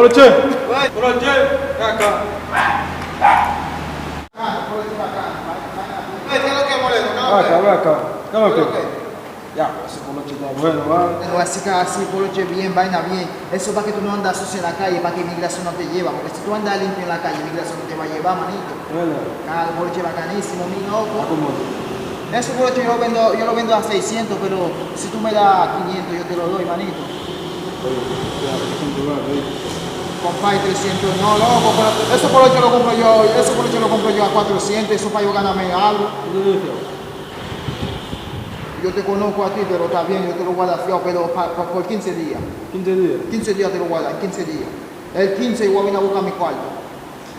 Poloche. Poloche. Acá. ¿Qué es lo que molesta? Acá. ¿Qué es lo que? Ya, ese Poloche está bueno, ¿vale? Pero así, Poloche, bien, vaina bien. Eso para que tú no andas sucio en la calle, para que inmigración no te lleva. Porque si tú andas limpio en la calle, inmigración no te va a llevar, manito. Bueno. El Poloche bacanísimo, mi loco. ¿Cómo? Eso Poloche yo lo vendo a 600, pero si tú me das 500 yo te lo doy, manito. Compadre, 300, no, loco, pero eso Poloche lo compro yo a 400, eso para yo ganarme algo. Yo te conozco a ti, pero está bien, yo te lo voy a dar fiado, pero por 15 días. 15 días. 15 días te lo voy a dar, 15 días. El 15 igual viene a buscar mi cuarto.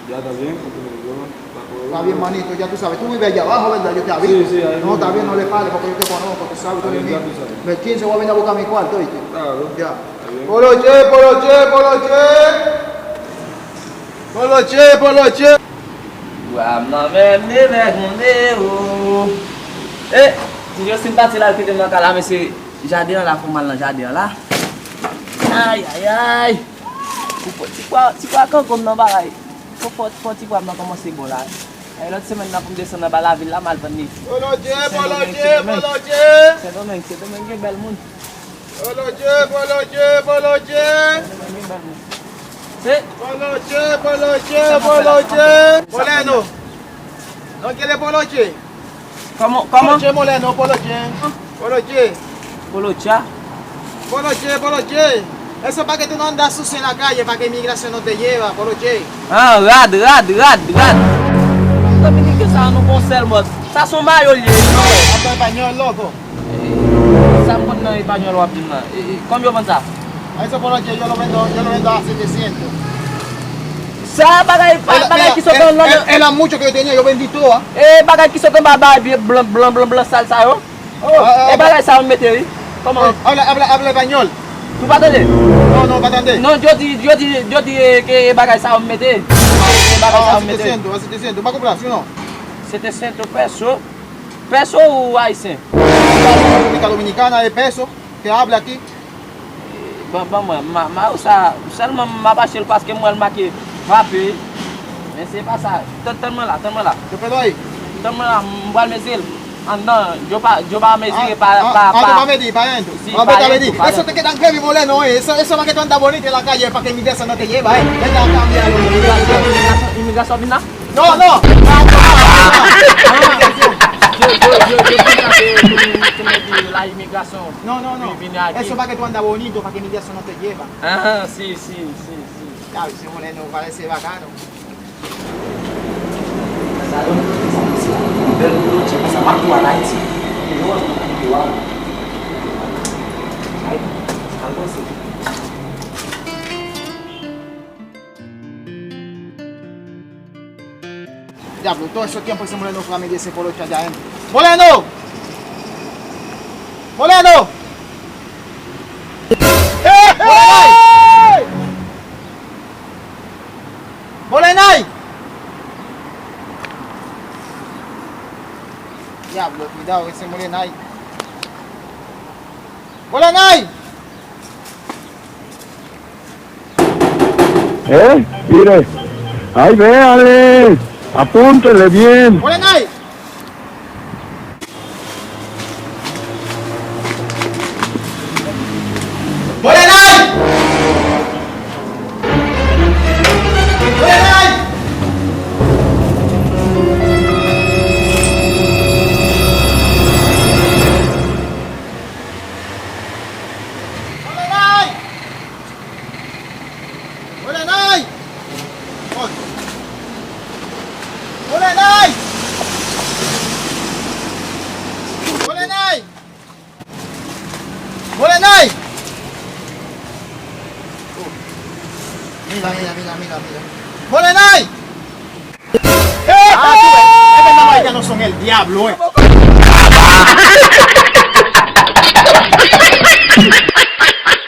Ya está bien, porque Está bien, manito, ya tú sabes. Tú vives allá abajo, ¿verdad? Yo te aviso. Sí, ahí no, está bien, no le pares porque yo te conozco, tú sabes. Tú ya tú sabes. El 15 voy a venir a buscar mi cuarto, ¿oíste? Claro. Ya. Poloche. Yo simpati la kita nak kalah mesti jadi lah aku malah jadi lah. Ay. Cikwa kau kom na bagay. Kau cikwa na kau masih bola. Ay lot semen na pun desa na bala villa mal pani. Poloche. Se domen ke belmun. Poloche. Se. Poloche. Moleno. ¿No quiere Poloche? ¿Cómo? Poloche Moleno, Poloche. Poloche. Eso para que tú no andas sucio en la calle, para que inmigración no te lleva, Poloche. Ah, rad. Dominique ça no conseil mot. Ça son mayo lié. Habla español, loco. Ça pon no español wapina. Combien vend ça? Eso Poloche yo lo vendo a 700. Ça bagay ki so kon lon. Era mucho que yo tenía, yo vendí todo. Bagay ki so kon baba blanc sal ça yo. Bagay ça on mette. Comment? Habla español. Tu pas entendre? No, pas entender. Non, yo dis que bagay ça on mette. Bagay ça on mette. 700. ¿Va a comprar, sí o no? 700 pesos. Peso ou haïtien? República Dominicana de peso, que habla aquí. Vamos, ça seulement m'a baché parce que moi le maquille rapide. Mais c'est pas ça. Tellement là. ¿Qué pedo ahí? Tellement là, moi le mesil. No, yo va a medir tú vas a medir para adentro. Sí, Vamos para a medir. adentro, para Eso te queda heavy, Moleno, Eso más que tú andas bonito en la calle para que mi casa no te lleva, Vete a cambiar. Inmigración vina? No. La inmigración. No. Eso para que tú andas bonito, para que mi casa no te lleva. Ah, sí. Claro, ese Moleno parece bacano. Diablo, todo ese tiempo ese Moleno fue a medir ese Poloche allá adentro. ¡Moleno! ¡Molenay! Diablo, cuidado, ese Molenay. Mire. ¡Ay, véale! Apúntele bien. ¡Molenay! ¡Molenay! Mira. ¡Molenay! Es verdad, ya no son el diablo,